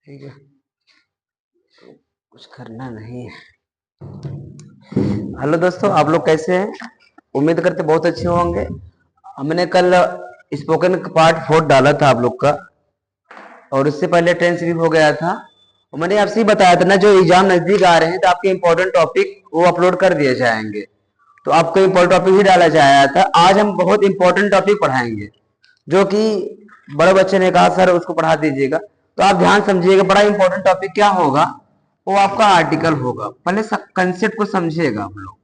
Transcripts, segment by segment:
ठीक है, तो कुछ करना नहीं है। हेलो दोस्तों, आप लोग कैसे हैं? उम्मीद करते बहुत अच्छे होंगे। हमने कल स्पोकन पार्ट 4 डाला था आप लोग का, और उससे पहले टेंस भी हो गया था। और मैंने आपसे ही बताया था ना, जो एग्जाम नजदीक आ रहे हैं तो आपके इंपॉर्टेंट टॉपिक वो अपलोड कर दिए जाएंगे। तो आपको इंपॉर्टेंट टॉपिक ही डाला जाया था। आज हम बहुत इंपॉर्टेंट टॉपिक पढ़ाएंगे, जो कि बड़े बच्चे ने कहा सर उसको पढ़ा दीजिएगा। तो आप ध्यान समझिएगा, बड़ा इंपॉर्टेंट टॉपिक क्या होगा, वो आपका आर्टिकल होगा। पहले कंसेप्ट को समझिएगा आप लोग।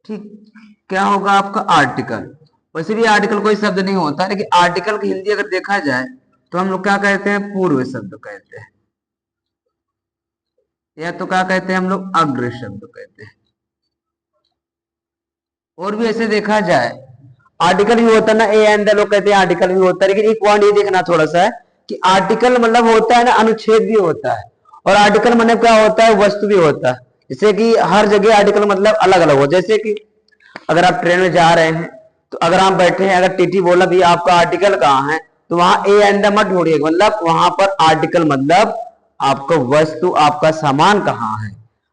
ठीक, क्या होगा आपका आर्टिकल। वैसे भी आर्टिकल कोई शब्द नहीं होता, लेकिन आर्टिकल की हिंदी अगर देखा जाए तो हम लोग क्या कहते हैं, पूर्व शब्द कहते हैं, या तो क्या कहते हैं हम लोग, अग्र शब्द कहते हैं। और भी ऐसे देखा जाए आर्टिकल भी होता है ना, ए एंड द लोग कहते हैं आर्टिकल भी होता है। लेकिन एक पॉइंट ये देखना थोड़ा सा है कि आर्टिकल मतलब होता है ना, अनुच्छेद भी होता है, और आर्टिकल मतलब क्या होता है, वस्तु भी होता है। जैसे कि हर जगह आर्टिकल मतलब अलग अलग हो। जैसे कि अगर आप ट्रेन में जा रहे हैं तो अगर आप बैठे हैं, अगर टीटी बोला भी आपका आर्टिकल कहाँ है, तो वहां ए एंड द मत ढूंढिएगा। मतलब वहां पर आर्टिकल मतलब आपका वस्तु, आपका सामान कहाँ है।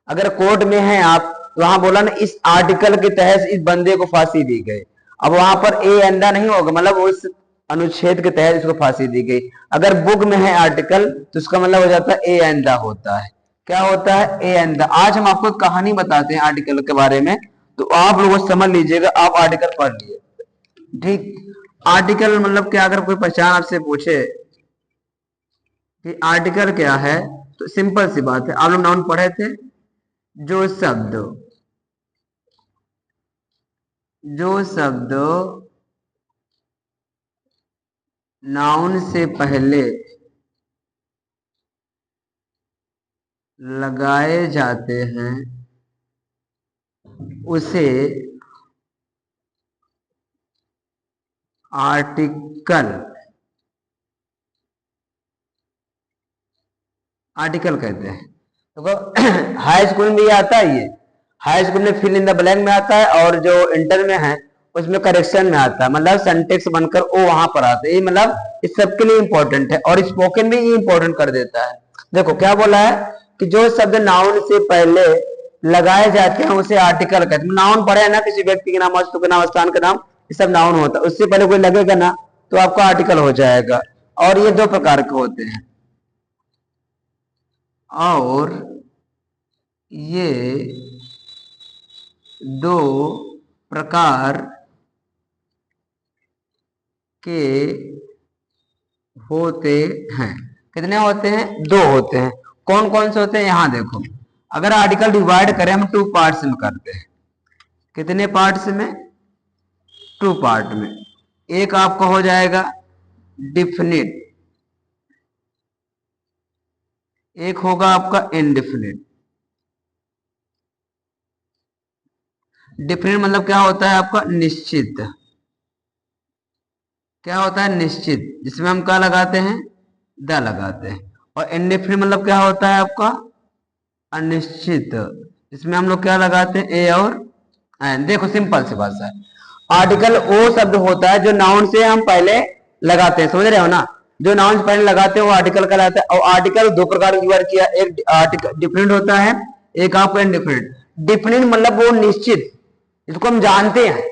अगर कोर्ट में है आप, तो वहां बोला ना इस आर्टिकल के तहत इस बंदे को फांसी दी गई। अब वहां पर ए एंड द नहीं होगा, मतलब उस अनुच्छेद के तहत इसको फांसी दी गई। अगर बुक में है आर्टिकल तो उसका मतलब हो जाता है ए एंड द होता है। क्या होता है, ए एंड द। आज हम आपको कहानी बताते हैं आर्टिकल के बारे में, तो आप लोग समझ लीजिएगा। आप आर्टिकल पढ़ लिए, ठीक। आर्टिकल मतलब क्या, अगर कोई पहचान आपसे पूछे कि आर्टिकल क्या है, तो सिंपल सी बात है। आप लोग नाउन पढ़े थे, जो शब्द जो शब्द नाउन से पहले लगाए जाते हैं उसे आर्टिकल आर्टिकल कहते हैं। तो हाई स्कूल में ये आता है, ये हाई स्कूल में फिल इन द ब्लैंक में आता है, और जो इंटर में है उसमें करेक्शन में आता है। मतलब सेंटेक्स बनकर वो वहां पर आता है। ये मतलब इस सबके लिए इंपॉर्टेंट है, और स्पोकन में ये इंपॉर्टेंट कर देता है। देखो क्या बोला है कि जो शब्द नाउन से पहले लगाए जाते हैं उसे आर्टिकल कहते हैं। नाउन पढ़े ना, किसी व्यक्ति के नाम, वस्तु के नाम, स्थान का नाम, ये सब नाउन होता है। उससे पहले कोई लगेगा ना तो आपका आर्टिकल हो जाएगा। और ये दो प्रकार के होते हैं, और ये दो प्रकार के होते हैं। कितने होते हैं, दो होते हैं। कौन कौन से होते हैं, यहां देखो। अगर आर्टिकल डिवाइड करें हम टू पार्ट्स में करते हैं। कितने पार्ट्स में, टू पार्ट में। एक आपका हो जाएगा डिफिनिट, एक होगा आपका इनडिफिनिट। डिफिनिट मतलब क्या होता है आपका, निश्चित। क्या होता है, निश्चित, जिसमें हम क्या लगाते हैं, द लगाते हैं। और इनडिफिनिट मतलब क्या होता है आपका, अनिश्चित, इसमें हम लोग क्या लगाते हैं, ए और एन। देखो सिंपल सी बात है, आर्टिकल वो शब्द होता है जो नाउन से हम पहले लगाते हैं, समझ रहे हो ना। जो नाउन से पहले लगाते हैं वो आर्टिकल कहलाता है। और आर्टिकल दो प्रकार की बार किया, एक आर्टिकल डिफरेंट होता है, एक आपका इनडिफरेंट। डिफरेंट मतलब वो निश्चित, इसको हम जानते हैं,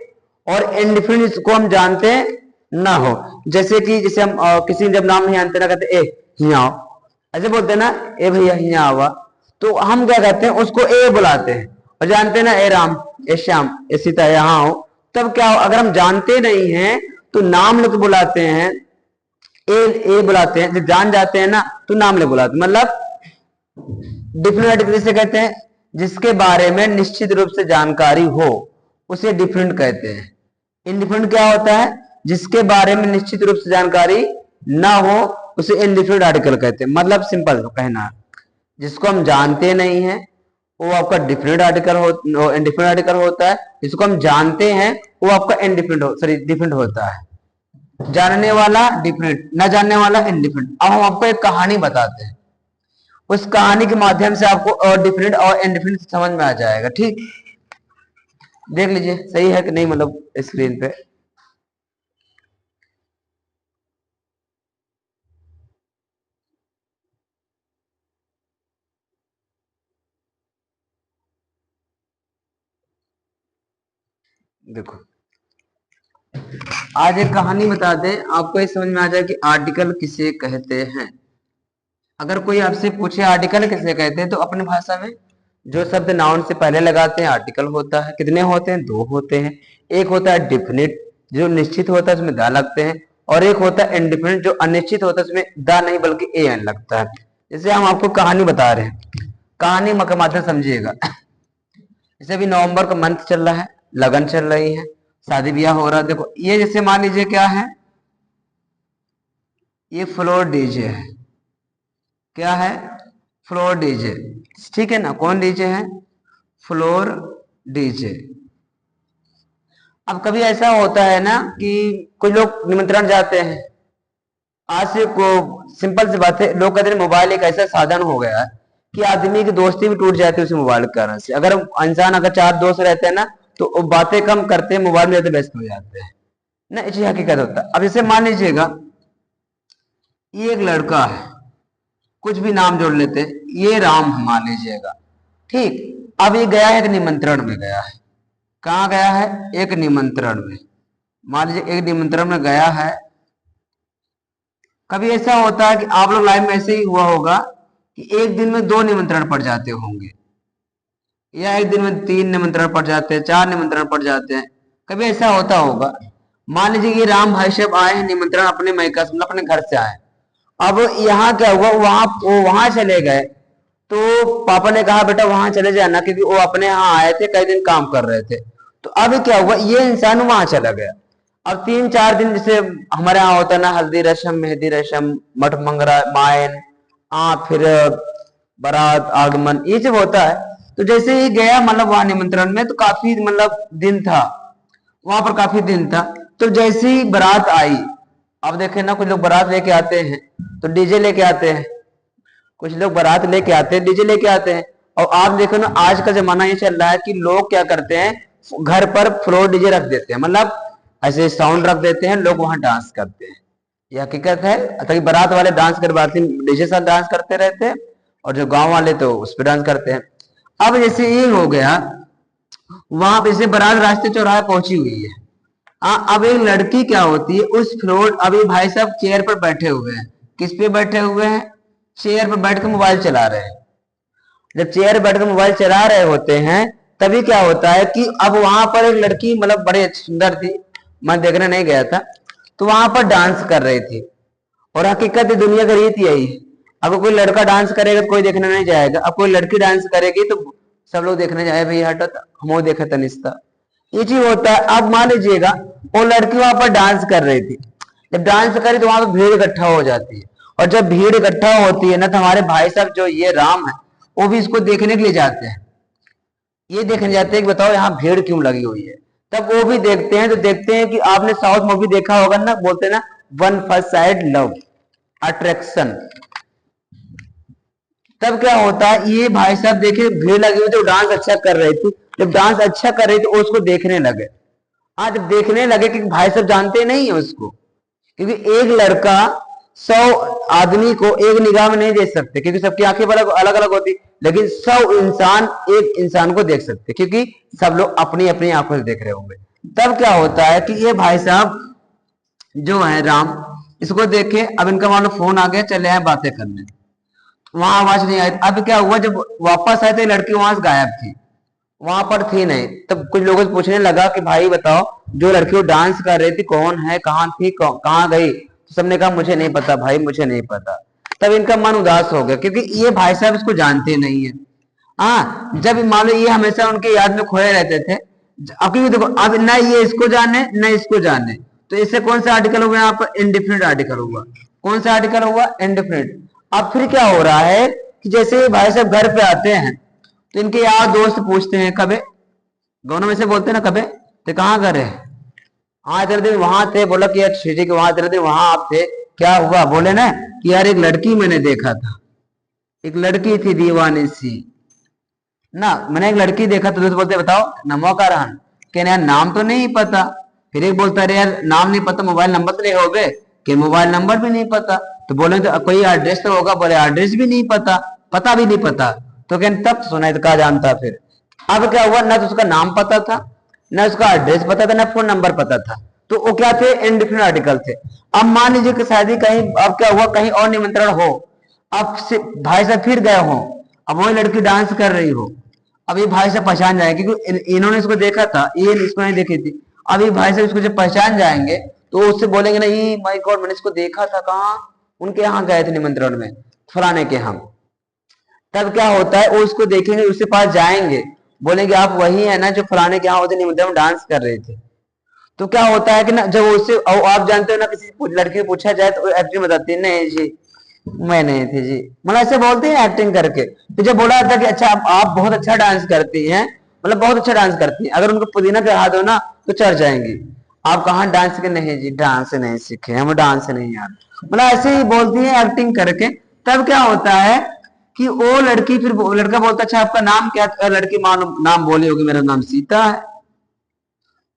और इनडिफरेंट इसको हम जानते हैं ना हो। जैसे कि जैसे हम किसी जब नाम नहीं जानते ना, कहते ए हिया आओ, ऐसे बोलते हैं ना, ए भैया हिया आवा। तो हम क्या कहते हैं, उसको ए बुलाते हैं। और जानते हैं ना, ए राम, ए श्याम, ए सीता, यहाँ हो। तब क्या हो, अगर हम जानते नहीं हैं तो नाम लेके बुलाते हैं, ए बुलाते हैं। जब जान जाते हैं ना तो नाम ले बुलाते हैं। मतलब डिफरेंट आर्टिकल किसे कहते हैं, जिसके बारे में निश्चित रूप से जानकारी हो उसे डिफरेंट कहते हैं। इनडिफरेंट क्या होता है, जिसके बारे में निश्चित रूप से जानकारी ना हो उसे इनडिफरेंट आर्टिकल कहते हैं। मतलब सिंपल कहना है, जिसको हम जानते नहीं हैं वो आपका डिफरेंट आर्टिकल हो, इंडिफरेंट आर्टिकल होता है। जिसको हम जानते हैं वो आपका इनडिफरेंट सॉरी डिफरेंट होता है। जानने वाला डिफरेंट, न जानने वाला इनडिफरेंट। अब हम आपको एक कहानी बताते हैं, उस कहानी के माध्यम से आपको डिफरेंट और इनडिफरेंट समझ में आ जाएगा। ठीक, देख लीजिए सही है कि नहीं, मतलब स्क्रीन पे। देखो, आज एक कहानी बता दे, आपको ये समझ में आ जाए कि आर्टिकल किसे कहते हैं। अगर कोई आपसे पूछे आर्टिकल किसे कहते हैं, तो अपनी भाषा में जो शब्द नाउन से पहले लगाते हैं आर्टिकल होता है। कितने होते हैं? दो होते हैं। एक होता है डिफिनिट, जो निश्चित होता है, उसमें दा लगते हैं, और एक होता है इंडिफिनिट, जो अनिश्चित होता है, उसमें दा नहीं बल्कि ए एन लगता है। जैसे हम आपको कहानी बता रहे हैं, कहानी के माध्यम समझिएगा। जैसे अभी नवंबर का मंथ चल रहा है, लगन चल रही है, शादी ब्याह हो रहा है। देखो ये जैसे मान लीजिए क्या है, ये फ्लोर डीजे है। क्या है? Floor DJ. ठीक है ना? कौन डीजे है? Floor DJ. अब कभी ऐसा होता है ना कि कुछ लोग निमंत्रण जाते हैं। आज से को सिंपल सी बात है, लोग कहते हैं मोबाइल एक ऐसा साधन हो गया है कि आदमी की दोस्ती भी टूट जाती है उसी मोबाइल के कारण से। अगर इंसान अगर चार दोस्त रहते हैं ना, तो वो बातें कम करते हैं, मोबाइल में ज्यादा व्यस्त हो जाते हैं ना। इसी हकीकत होता है। अब इसे मान लीजिएगा, ये एक लड़का है, कुछ भी नाम जोड़ लेते हैं, ये राम मान लीजिएगा। ठीक, अब ये गया है, एक निमंत्रण में गया है। कहाँ गया है? एक निमंत्रण में। मान लीजिए एक निमंत्रण में गया है। कभी ऐसा होता है कि आप लोग लाइफ में ऐसे ही हुआ होगा कि एक दिन में दो निमंत्रण पड़ जाते होंगे, या एक दिन में तीन निमंत्रण पड़ जाते हैं, चार निमंत्रण पड़ जाते हैं। कभी ऐसा होता होगा। मान लीजिए ये राम भाई साहब आए हैं निमंत्रण अपने मैका से, मतलब अपने घर से आए। अब यहाँ क्या हुआ, वो वहां चले गए, तो पापा ने कहा बेटा वहां चले जाना, क्योंकि वो अपने यहाँ आए थे, कई दिन काम कर रहे थे। तो अब क्या हुआ, ये इंसान वहां चला गया। अब 3-4 दिन जैसे हमारे यहाँ होता है ना, हल्दी रस्म, मेहंदी रस्म, मठ मंगरा, मायन, फिर बारात, आगमन, ये सब होता है। तो जैसे ही गया मतलब वहां निमंत्रण में, तो काफी मतलब दिन था वहां पर, काफी दिन था। तो जैसे ही बारात आई, अब देखे ना, कुछ लोग बारात लेके आते हैं तो डीजे लेके आते हैं, कुछ लोग बारात लेके आते हैं डीजे लेके आते हैं। और आप देखो ना, आज का जमाना ये चल रहा है कि लोग क्या करते हैं, घर पर फ्लोर डीजे रख देते हैं, मतलब ऐसे साउंड रख देते हैं, लोग वहां डांस करते हैं। ये हकीकत है। ताकि बारात वाले डांस करवाते हैं, डीजे साथ डांस करते रहते हैं, और जो गांव वाले तो उस पर डांस करते हैं। अब जैसे ये हो गया, वहां पे से बारात रास्ते चौराहे पहुंची हुई है। अब एक लड़की क्या होती है उस फ्लोर, अभी भाई साहब चेयर पर बैठे हुए हैं। किस पे बैठे हुए हैं? चेयर पर बैठ कर मोबाइल चला रहे हैं। जब चेयर पर बैठकर मोबाइल चला रहे होते हैं, तभी क्या होता है कि अब वहां पर एक लड़की, मतलब बड़ी सुंदर थी, मैं देखने नहीं गया था, तो वहां पर डांस कर रही थी। और हकीकत दुनिया का रीत यही है, अगर कोई लड़का डांस करेगा तो कोई देखने नहीं जाएगा, अब कोई लड़की डांस करेगी तो सब लोग देखने जाए, भाई हटो हम देखे तनिष्ठा, ये चीज होता है। अब मान लीजिएगा वो लड़की वहां पर डांस कर रही थी, जब डांस करी तो वहां पर भीड़ इकट्ठा हो जाती है। और जब भीड़ इकट्ठा होती है ना, तो हमारे भाई साहब जो ये राम है, वो भी इसको देखने के लिए जाते हैं। ये देखने जाते हैं कि बताओ यहाँ भीड़ क्यों लगी हुई है। तब वो भी देखते हैं, तो देखते हैं कि आपने साउथ मूवी देखा होगा ना, बोलते हैं ना, one first side love attraction. तब क्या होता है, ये भाई साहब देखे भीड़ लगी हुई थी, डांस अच्छा कर रही थी, जब डांस अच्छा कर रही थी वो उसको देखने लगे। हाँ, जब देखने लगे कि भाई साहब जानते नहीं है उसको, क्योंकि एक लड़का 100 आदमी को एक निगाह में नहीं देख सकते, क्योंकि सबकी आंखें अलग अलग होती, लेकिन 100 इंसान एक इंसान को देख सकते, क्योंकि सब लोग अपनी अपनी आंखों से देख रहे होंगे। तब क्या होता है कि ये भाई साहब जो है राम, इसको देखे, अब इनका मान लो फोन आ गया, चले आए बातें करने, वहां आवाज नहीं आई। अब क्या हुआ, जब वापस आए तो लड़की वहां से गायब थी, वहां पर थी नहीं। तब कुछ लोगों से पूछने लगा कि भाई बताओ, जो लड़की वो डांस कर रही थी कौन है, कहाँ थी, कहाँ गई? तो सबने कहा मुझे नहीं पता भाई, मुझे नहीं पता। तब इनका मन उदास हो गया, क्योंकि ये भाई साहब इसको जानते नहीं है। हाँ, जब मान लो ये हमेशा उनके याद में खोए रहते थे। अब क्योंकि देखो, अब न ये इसको जाने न इसको जाने, तो इससे कौन सा आर्टिकल हुआ यहाँ पर? इंडिफिनिट आर्टिकल हुआ। कौन सा आर्टिकल हुआ? इंडिफिनिट। अब फिर क्या हो रहा है कि जैसे भाई साहब घर पे आते हैं, तो इनके यार दोस्त पूछते हैं, कबे दोनों में से बोलते हैं ना, कबे तो कहाँ गए? हाँ इतने दिन वहां थे। बोला कि यार श्री जी के वहां इतने दिन वहां आप थे, क्या हुआ? बोले ना कि यार एक लड़की मैंने देखा था, एक लड़की थी दीवानी सी ना, मैंने एक लड़की देखा। तो बोलते बताओ नमो का रहन, कहने यार नाम तो नहीं पता। फिर एक बोलता है यार नाम नहीं पता, मोबाइल नंबर तो नहीं हो गए, कि मोबाइल नंबर भी नहीं पता। तो बोले तो कोई एड्रेस तो होगा, बोले एड्रेस भी नहीं पता, पता भी नहीं पता। तो कहने तब सुना तो कहा जानता। फिर अब क्या हुआ, ना तो उसका नाम पता था, ना उसका एड्रेस पता था, ना फोन नंबर पता था, तो वो क्या थे, इनडिफिनिट आर्टिकल थे। अब मान लीजिए कि शायद ही कहीं अब क्या हुआ, कहीं और निमंत्रण हो, अब से भाई साहब फिर गए हो, अब वही लड़की डांस कर रही हो, अब ये भाई साहब पहचान जाएंगे क्योंकि इन्होंने इसको देखा था, ये इसको नहीं देखी थी। अब ये भाई साहब इसको जब पहचान जाएंगे तो उससे बोलेंगे नहीं माय गॉड मैंने इसको देखा था, कहाँ, उनके यहाँ गए थे निमंत्रण में, फलाने के हम। तब क्या होता है, वो उसको देखेंगे, उसके पास जाएंगे, बोलेंगे आप वही है ना जो फलाने के यहाँ होते निमंत्रण में डांस कर रहे थे। तो क्या होता है कि ना जब उससे आप जानते हो ना, किसी लड़की को पूछा जाए तो एक्टिंग बताती है, नहीं जी मैं नहीं थी जी, मतलब ऐसे बोलते हैं एक्टिंग करके। तो जब बोला जाता है कि अच्छा आप बहुत अच्छा डांस करती हैं, मतलब बहुत अच्छा डांस करती हैं, अगर उनको पुदीना चढ़ा दो ना तो चढ़ जाएंगी। आप कहाँ डांस के, नहीं जी डांस नहीं सीखे, हम डांस नहीं यार, मतलब ऐसे ही बोलती है एक्टिंग करके। तब क्या होता है कि वो लड़की, फिर वो लड़का बोलता अच्छा आपका नाम क्या है? लड़की मानो नाम बोली होगी मेरा नाम सीता है।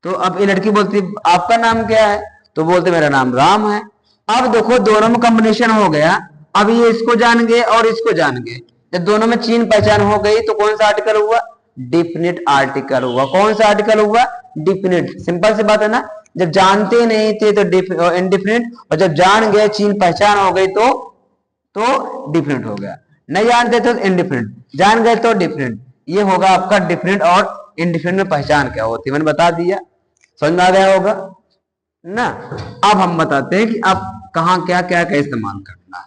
तो अब ये लड़की बोलती आपका नाम क्या है? तो बोलते मेरा नाम राम है। अब देखो दोनों में कॉम्बिनेशन हो गया, अब ये इसको जान गए और इसको जान गए। जब दोनों में चीन पहचान हो गई तो कौन सा आर्टिकल हुआ? डिफिनिट आर्टिकल हुआ। कौन सा आर्टिकल हुआ? डिफिनिट। सिंपल सी बात है ना, जब जानते नहीं थे तो इनडिफिनिट, और जब जान गए चीन पहचान हो गई तो डिफिनिट हो गया। नहीं जानते थे तो इनडिफिनिट, जान गए तो डिफिनिट। ये होगा आपका डिफिनिट और इनडिफिनिट में पहचान क्या होती है, मैंने बता दिया, समझ में आ गया होगा ना। अब हम बताते हैं कि आप कहाँ क्या क्या क्या इस्तेमाल करना है,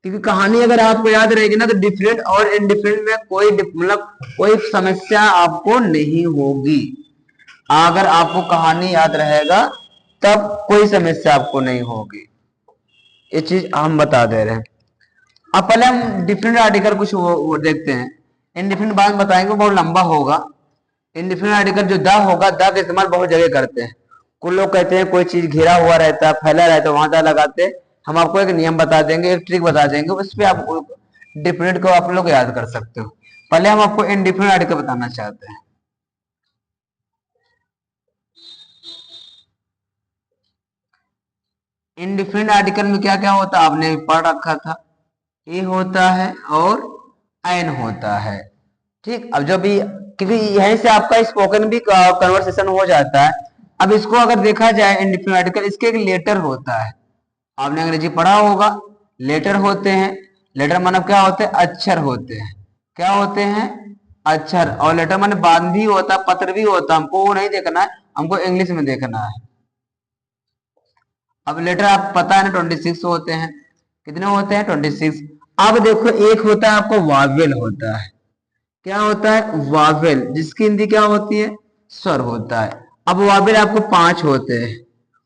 क्योंकि कहानी अगर आपको याद रहेगी ना तो डिफरेंट और इनडिफरेंट में कोई मतलब कोई समस्या आपको नहीं होगी। अगर आपको कहानी याद रहेगा तब कोई समस्या आपको नहीं होगी, ये चीज हम बता दे रहे हैं। अब पहले हम डिफरेंट आर्टिकल कुछ वो देखते हैं, इनडिफरेंट बाद में बताएंगे, बहुत लंबा होगा। इनडिफिनिट आर्टिकल जो द होगा, द का इस्तेमाल बहुत जगह करते हैं। कुछ लोग कहते हैं कोई चीज घिरा हुआ रहता है, फैला रहता है, वहां द लगाते हैं। हम आपको एक नियम बता देंगे, एक ट्रिक बता देंगे, उस पर आप डिफिनिट को आप लोग याद कर सकते हो। पहले हम आपको इनडिफिनिट आर्टिकल बताना चाहते हैं। इनडिफिनिट आर्टिकल में क्या क्या होता है आपने पढ़ रखा था, ए होता है और एन होता है। ठीक, अब जब भी, क्योंकि यहीं से आपका स्पोकन भी कन्वर्सेशन हो जाता है। अब इसको अगर देखा जाए इंडिफिनिट आर्टिकल, इसके एक लेटर होता है, आपने अंग्रेजी पढ़ा होगा, लेटर होते हैं। लेटर मतलब क्या होते हैं? अक्षर होते हैं। क्या होते हैं? अक्षर। और लेटर माने बांध भी होता, पत्र भी होता, हमको वो नहीं देखना है, हमको इंग्लिश में देखना है। अब लेटर आप पता है ना 26 होते हैं, कितने होते हैं? 26। अब देखो एक होता है आपको वावेल होता है, क्या होता है? वावेल, जिसकी हिंदी क्या होती है? स्वर होता है। अब वावेल आपको 5 होते हैं।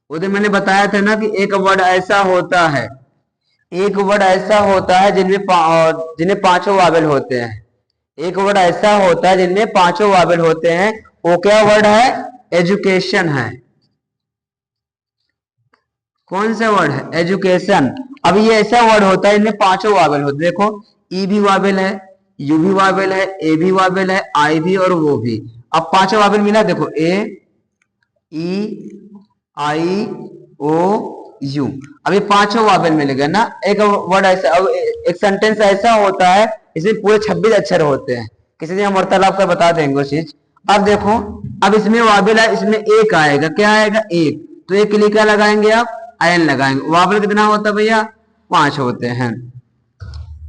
उधर मैंने बताया था ना कि एक वर्ड ऐसा होता है, एक वर्ड ऐसा होता है जिनमें पांचों वावेल होते हैं। एक वर्ड ऐसा होता है जिनमें पांचों वावेल होते हैं, वो क्या वर्ड है? एजुकेशन है। कौन सा वर्ड है? एजुकेशन। अब ये ऐसा वर्ड होता है इनमें पांचों वावेल होते हैं। देखो ई भी वावेल है, यू भी वावेल है, ए भी वावेल है, आई भी और वो भी। अब पांचों वावेल मिला, देखो ए, ई, आई, ओ, यू। अब ये पांचों वावेल मिल गए ना। एक वर्ड ऐसा, अब एक सेंटेंस ऐसा होता है इसमें पूरे 26 अक्षर होते हैं। किसी दिन हम वार्तालाप कर बता देंगे वो चीज। अब देखो, अब इसमें वावेल है, इसमें एक आएगा, क्या आएगा? एक। तो एक के लिए क्या लगाएंगे आप? एन लगाएंगे। वावेल कितना होता है भैया? 5 होते हैं।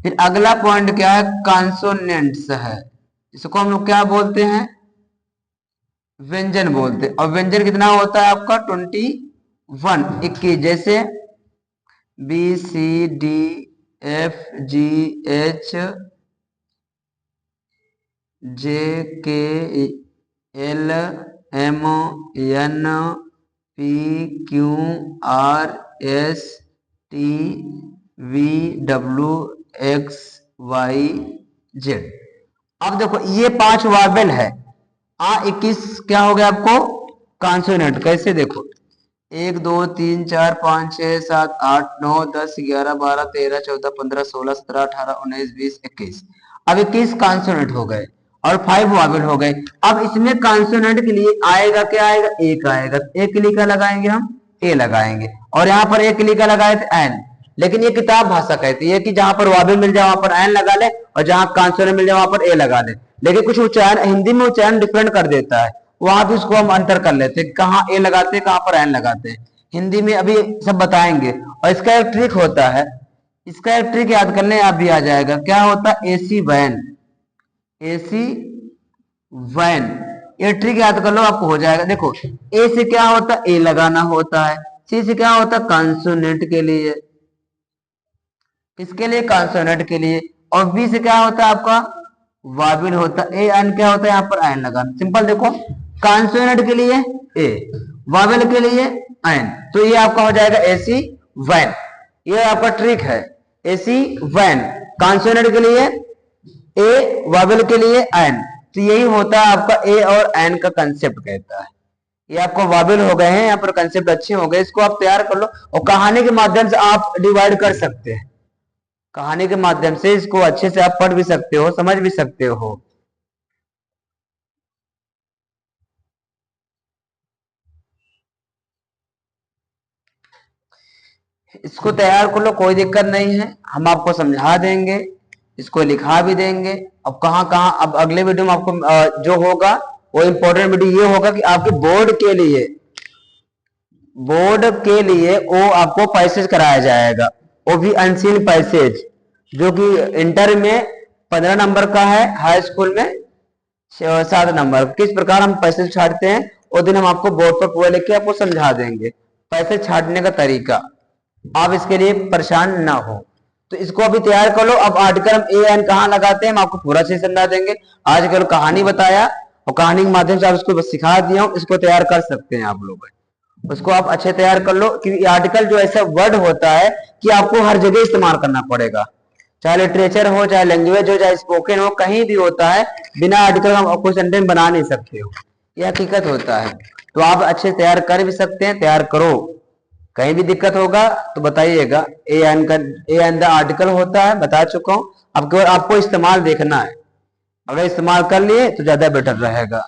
फिर अगला पॉइंट क्या है? कॉन्सोनेंट्स है, इसको हम लोग क्या बोलते हैं? व्यंजन बोलते हैं। और व्यंजन कितना होता है आपका? 21। जैसे B C D F G H J K L M N P Q R S T V W X Y Z. अब देखो ये 5 वावेल है। 21 क्या हो गया आपको? कॉन्सोनेंट। कैसे? देखो 1 2 3 4 5 6 7 8 9 10 11 12 13 14 15 16 17 18 19 20 21। अब 21 कॉन्सोनेंट हो गए और 5 वावेल हो गए। अब इसमें कॉन्सोनेंट के लिए आएगा, क्या आएगा? एक आएगा। एक के लिए क्या लगाएंगे हम? ए लगाएंगे। और यहाँ पर एक के लिए क्या लगाए थे? एन। लेकिन ये किताब भाषा कहती है कि जहां पर वावेल मिल जाए वहां पर एन लगा ले, और जहां कॉन्सोनेंट मिल जाए वहां पर ए लगा ले। लेकिन कुछ उच्चारण हिंदी में उच्चारण डिफरेंट कर देता है, वहां भी उसको हम अंतर कर लेते हैं, कहाँ ए लगाते हैं कहाँ पर एन लगाते हैं। हिंदी में अभी सब बताएंगे। और इसका एक ट्रिक होता है, इसका एक ट्रिक याद करने आप भी आ जाएगा। क्या होता है? एसी वैन, एसी वैन, ये ट्रिक याद कर लो आपको हो जाएगा। देखो ए से क्या होता है? ए लगाना होता है। सी से क्या होता है? कॉन्सोनेंट के लिए, इसके लिए कॉन्सोनेंट के लिए। और बी से क्या होता है आपका? वाबिल होता है। ए एन क्या होता है? यहाँ पर एन लगाना। सिंपल देखो, कॉन्सोनेंट के लिए ए, वावेल के लिए एन, तो ये आपका हो जाएगा एसी वैन। ये आपका ट्रिक है, एसी वैन, कॉन्सोनेंट के लिए ए, वावेल के लिए एन। तो यही होता है आपका ए और एन का कंसेप्ट कहता है। ये आपको वावेल हो गए हैं, यहाँ पर कंसेप्ट अच्छे हो गए, इसको आप तैयार कर लो। और कहानी के माध्यम से आप डिवाइड कर सकते हैं, कहानी के माध्यम से इसको अच्छे से आप पढ़ भी सकते हो, समझ भी सकते हो। इसको तैयार कर लो, कोई दिक्कत नहीं है, हम आपको समझा देंगे, इसको लिखा भी देंगे। अब कहाँ कहाँ, अब अगले वीडियो में आपको जो होगा वो इंपॉर्टेंट वीडियो ये होगा कि आपके बोर्ड के लिए वो आपको पैसेज कराया जाएगा, वो भी अनसीन पैसेज, जो कि इंटर में 15 नंबर का है, हाई स्कूल में 7 नंबर। किस प्रकार हम पैसेज छाटते हैं वो दिन हम आपको बोर्ड पर पूरा लिख के आपको समझा देंगे, पैसे छाटने का तरीका। आप इसके लिए परेशान ना हो, तो इसको अभी तैयार कर लो। अब आर्टिकल हम ए एन कहाँ लगाते हैं हम आपको पूरा चीज समझा देंगे। आज कल कहानी बताया और कहानी के माध्यम से आप इसको बस सिखा दिया हूं, इसको तैयार कर सकते हैं आप लोग। उसको आप अच्छे तैयार कर लो, क्योंकि आर्टिकल जो ऐसा वर्ड होता है कि आपको हर जगह इस्तेमाल करना पड़ेगा, चाहे लिटरेचर हो, चाहे लैंग्वेज हो, चाहे स्पोकन हो, कहीं भी होता है। बिना आर्टिकल हम कोई सेंटेंस बना नहीं सकते हो, यह हकीकत होता है। तो आप अच्छे तैयार कर भी सकते हैं, तैयार करो। कहीं भी दिक्कत होगा तो बताइएगा। ए एन द आर्टिकल होता है, बता चुका हूं। अब केवल आपको इस्तेमाल देखना है, अगर इस्तेमाल कर लिए तो ज्यादा बेटर रहेगा।